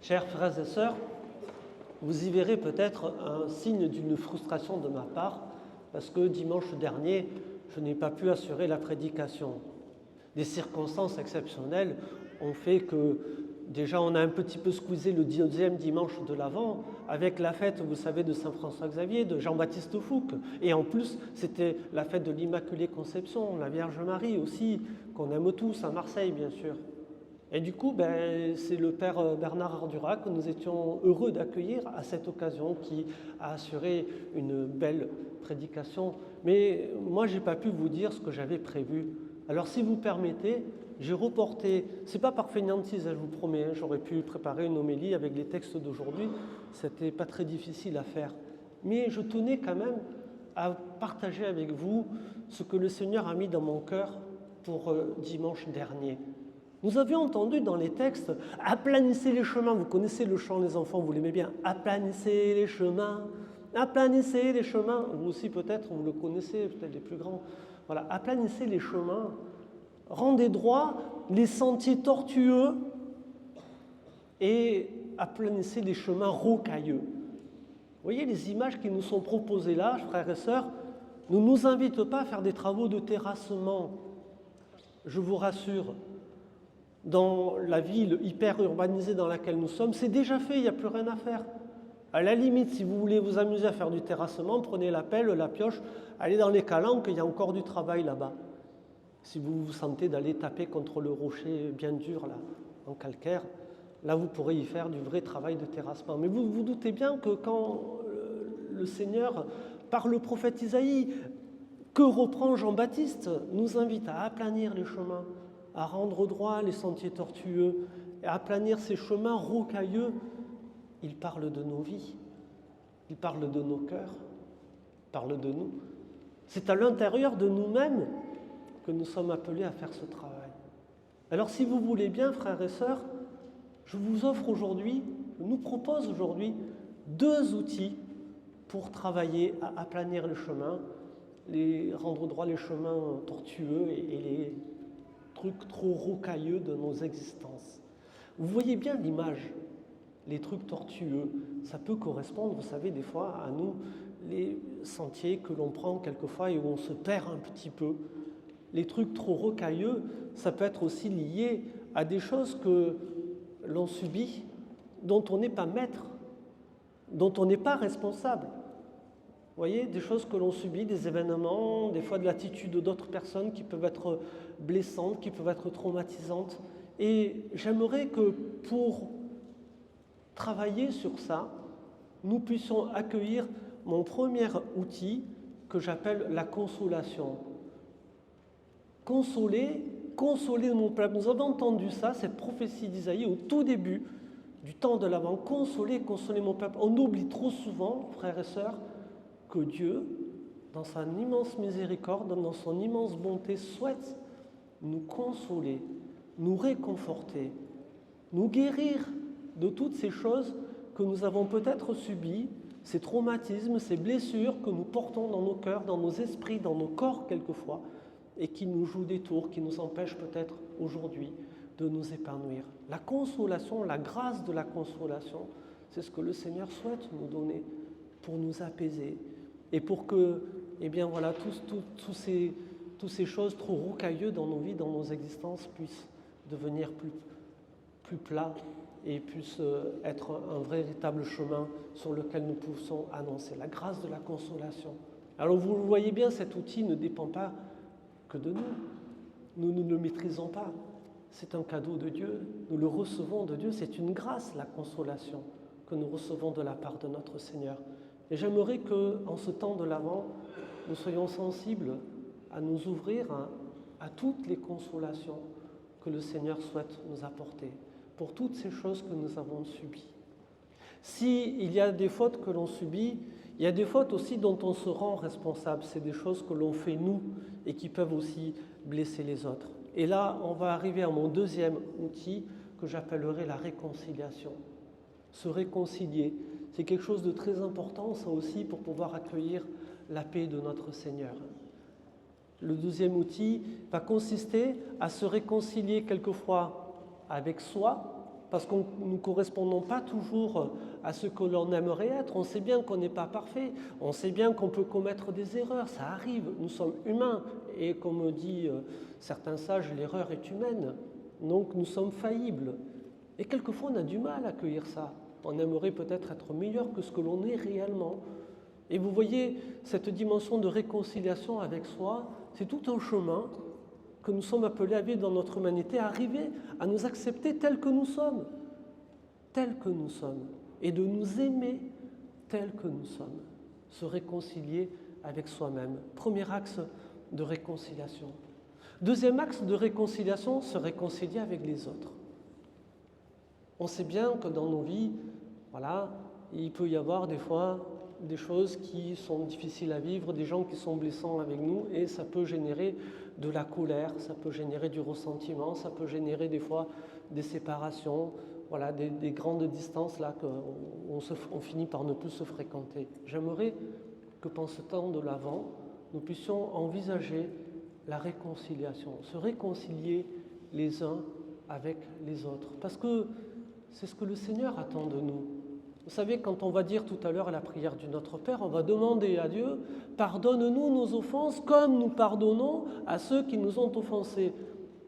Chers frères et sœurs, vous y verrez peut-être un signe d'une frustration de ma part, parce que dimanche dernier, je n'ai pas pu assurer la prédication. Des circonstances exceptionnelles ont fait que déjà on a un petit peu squeezé le deuxième dimanche de l'Avent avec la fête, vous savez, de Saint-François-Xavier, de Jean-Baptiste Fouque. Et en plus, c'était la fête de l'Immaculée Conception, la Vierge Marie aussi, qu'on aime tous à Marseille, bien sûr. Et du coup, c'est le père Bernard Ardurac que nous étions heureux d'accueillir à cette occasion, qui a assuré une belle prédication. Mais moi, je n'ai pas pu vous dire ce que j'avais prévu. Alors, si vous permettez, j'ai reporté, c'est pas par fainéantise, je vous promets, j'aurais pu préparer une homélie avec les textes d'aujourd'hui, c'était pas très difficile à faire. Mais je tenais quand même à partager avec vous ce que le Seigneur a mis dans mon cœur pour dimanche dernier. Nous avions entendu dans les textes « Aplanissez les chemins ». Vous connaissez le chant, les enfants, vous l'aimez bien. « Aplanissez les chemins, aplanissez les chemins ». Vous aussi peut-être, vous le connaissez, peut-être les plus grands. Voilà, « Aplanissez les chemins, rendez droit les sentiers tortueux et aplanissez les chemins rocailleux ». Vous voyez les images qui nous sont proposées là, frères et sœurs, ne nous invitent pas à faire des travaux de terrassement. Je vous rassure. Dans la ville hyper urbanisée dans laquelle nous sommes, c'est déjà fait, il n'y a plus rien à faire. À la limite, si vous voulez vous amuser à faire du terrassement, prenez la pelle, la pioche, allez dans les calanques, il y a encore du travail là-bas. Si vous vous sentez d'aller taper contre le rocher bien dur, là, en calcaire, là vous pourrez y faire du vrai travail de terrassement. Mais vous vous doutez bien que quand le Seigneur, par le prophète Isaïe, que reprend Jean-Baptiste, nous invite à aplanir les chemins, à rendre droit les sentiers tortueux, et à aplanir ces chemins rocailleux, il parle de nos vies, il parle de nos cœurs, il parle de nous. C'est à l'intérieur de nous-mêmes que nous sommes appelés à faire ce travail. Alors si vous voulez bien, frères et sœurs, je vous offre aujourd'hui, je nous propose aujourd'hui 2 outils pour travailler à aplanir le chemin, rendre droit les chemins tortueux et les trucs trop rocailleux de nos existences. Vous voyez bien l'image, les trucs tortueux, ça peut correspondre, vous savez, des fois à nous, les sentiers que l'on prend quelquefois et où on se perd un petit peu. Les trucs trop rocailleux, ça peut être aussi lié à des choses que l'on subit, dont on n'est pas maître, dont on n'est pas responsable. Vous voyez, des choses que l'on subit, des événements, des fois de l'attitude d'autres personnes qui peuvent être blessantes, qui peuvent être traumatisantes. Et j'aimerais que pour travailler sur ça, nous puissions accueillir mon premier outil que j'appelle la consolation. Consoler mon peuple. Nous avons entendu ça, cette prophétie d'Isaïe au tout début du temps de l'Avent. Consoler mon peuple. On oublie trop souvent, frères et sœurs, que Dieu, dans sa immense miséricorde, dans son immense bonté, souhaite nous consoler, nous réconforter, nous guérir de toutes ces choses que nous avons peut-être subies, ces traumatismes, ces blessures que nous portons dans nos cœurs, dans nos esprits, dans nos corps quelquefois, et qui nous jouent des tours, qui nous empêchent peut-être aujourd'hui de nous épanouir. La consolation, la grâce de la consolation, c'est ce que le Seigneur souhaite nous donner pour nous apaiser et pour que, eh bien voilà, toutes ces choses trop rocailleuses dans nos vies, dans nos existences, puissent devenir plus plats et puissent être un véritable chemin sur lequel nous pouvons annoncer la grâce de la consolation. Alors vous le voyez bien, cet outil ne dépend pas que de nous. Nous ne le maîtrisons pas. C'est un cadeau de Dieu. Nous le recevons de Dieu. C'est une grâce, la consolation, que nous recevons de la part de notre Seigneur. Et j'aimerais qu'en ce temps de l'Avent, nous soyons sensibles à nous ouvrir à toutes les consolations que le Seigneur souhaite nous apporter pour toutes ces choses que nous avons subies. S'il y a des fautes que l'on subit, il y a des fautes aussi dont on se rend responsable. C'est des choses que l'on fait nous et qui peuvent aussi blesser les autres. Et là, on va arriver à mon deuxième outil que j'appellerai la réconciliation. Se réconcilier, c'est quelque chose de très important, ça aussi, pour pouvoir accueillir la paix de notre Seigneur. Le deuxième outil va consister à se réconcilier quelquefois avec soi, parce que nous ne correspondons pas toujours à ce que l'on aimerait être. On sait bien qu'on n'est pas parfait, on sait bien qu'on peut commettre des erreurs, ça arrive, nous sommes humains. Et comme dit certains sages, l'erreur est humaine, donc nous sommes faillibles. Et quelquefois on a du mal à accueillir ça. On aimerait peut-être être meilleur que ce que l'on est réellement. Et vous voyez, cette dimension de réconciliation avec soi, c'est tout un chemin que nous sommes appelés à vivre dans notre humanité, à arriver à nous accepter tels que nous sommes, et de nous aimer tels que nous sommes, se réconcilier avec soi-même. Premier axe de réconciliation. Deuxième axe de réconciliation, se réconcilier avec les autres. On sait bien que dans nos vies, voilà, il peut y avoir des fois des choses qui sont difficiles à vivre, des gens qui sont blessants avec nous, et ça peut générer de la colère, ça peut générer du ressentiment, ça peut générer des fois des séparations, voilà, des grandes distances là qu'on finit par ne plus se fréquenter. J'aimerais que pendant ce temps de l'Avent, nous puissions envisager la réconciliation, se réconcilier les uns avec les autres, parce que c'est ce que le Seigneur attend de nous. Vous savez, quand on va dire tout à l'heure à la prière du Notre Père, on va demander à Dieu « Pardonne-nous nos offenses comme nous pardonnons à ceux qui nous ont offensés ».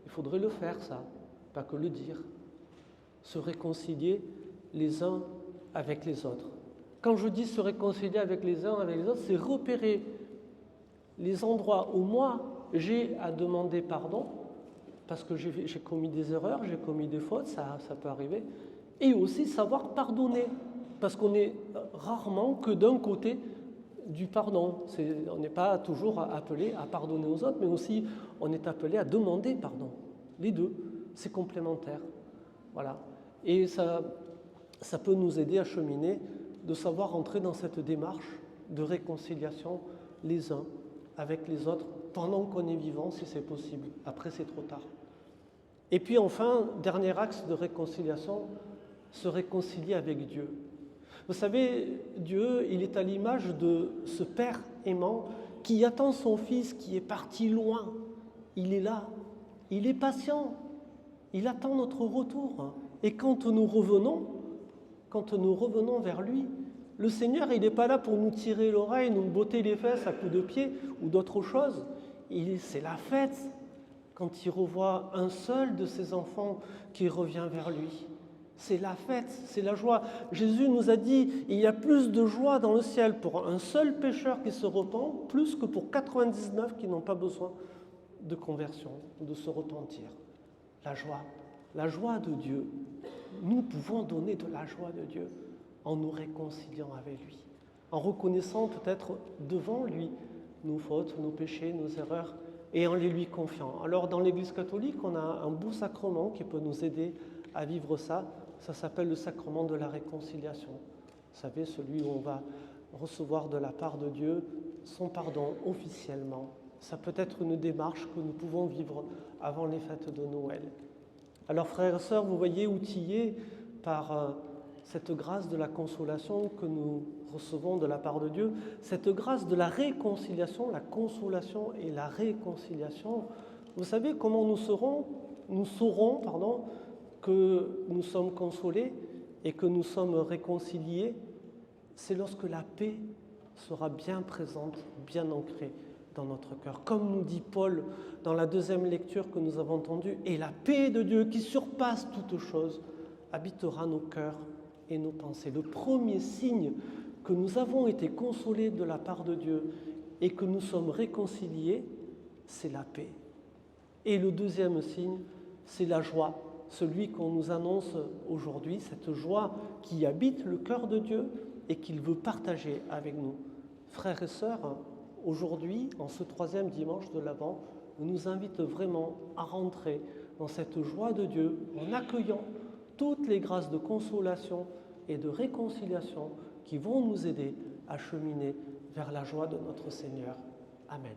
Il faudrait le faire, ça, pas que le dire. Se réconcilier les uns avec les autres. Quand je dis se réconcilier avec les uns avec les autres, c'est repérer les endroits où moi, j'ai à demander pardon, parce que j'ai commis des erreurs, j'ai commis des fautes, ça peut arriver, et aussi savoir pardonner. Parce qu'on n'est rarement que d'un côté du pardon. On n'est pas toujours appelé à pardonner aux autres, mais aussi on est appelé à demander pardon. Les deux, c'est complémentaire. Voilà. Et ça peut nous aider à cheminer, de savoir entrer dans cette démarche de réconciliation les uns avec les autres, pendant qu'on est vivant, si c'est possible. Après, c'est trop tard. Et puis enfin, dernier axe de réconciliation, se réconcilier avec Dieu. Vous savez, Dieu, il est à l'image de ce Père aimant qui attend son Fils qui est parti loin. Il est là, il est patient, il attend notre retour. Et quand nous revenons vers lui, le Seigneur, il n'est pas là pour nous tirer l'oreille, nous botter les fesses à coups de pied ou d'autres choses. C'est la fête quand il revoit un seul de ses enfants qui revient vers lui. C'est la fête, c'est la joie. Jésus nous a dit, il y a plus de joie dans le ciel pour un seul pécheur qui se repent, plus que pour 99 qui n'ont pas besoin de conversion, de se repentir. La joie de Dieu. Nous pouvons donner de la joie de Dieu en nous réconciliant avec lui, en reconnaissant peut-être devant lui nos fautes, nos péchés, nos erreurs, et en les lui confiant. Alors dans l'Église catholique, on a un beau sacrement qui peut nous aider à vivre ça. Ça s'appelle le sacrement de la réconciliation. Vous savez, celui où on va recevoir de la part de Dieu son pardon officiellement. Ça peut être une démarche que nous pouvons vivre avant les fêtes de Noël. Alors frères et sœurs, vous voyez, outillés par cette grâce de la consolation que nous recevons de la part de Dieu, cette grâce de la réconciliation, la consolation et la réconciliation, vous savez comment nous saurons que nous sommes consolés et que nous sommes réconciliés, c'est lorsque la paix sera bien présente, bien ancrée dans notre cœur. Comme nous dit Paul dans la deuxième lecture que nous avons entendue, « Et la paix de Dieu qui surpasse toute chose habitera nos cœurs et nos pensées. » Le premier signe que nous avons été consolés de la part de Dieu et que nous sommes réconciliés, c'est la paix. Et le deuxième signe, c'est la joie. Celui qu'on nous annonce aujourd'hui, cette joie qui habite le cœur de Dieu et qu'il veut partager avec nous. Frères et sœurs, aujourd'hui, en ce troisième dimanche de l'Avent, on nous invite vraiment à rentrer dans cette joie de Dieu en accueillant toutes les grâces de consolation et de réconciliation qui vont nous aider à cheminer vers la joie de notre Seigneur. Amen.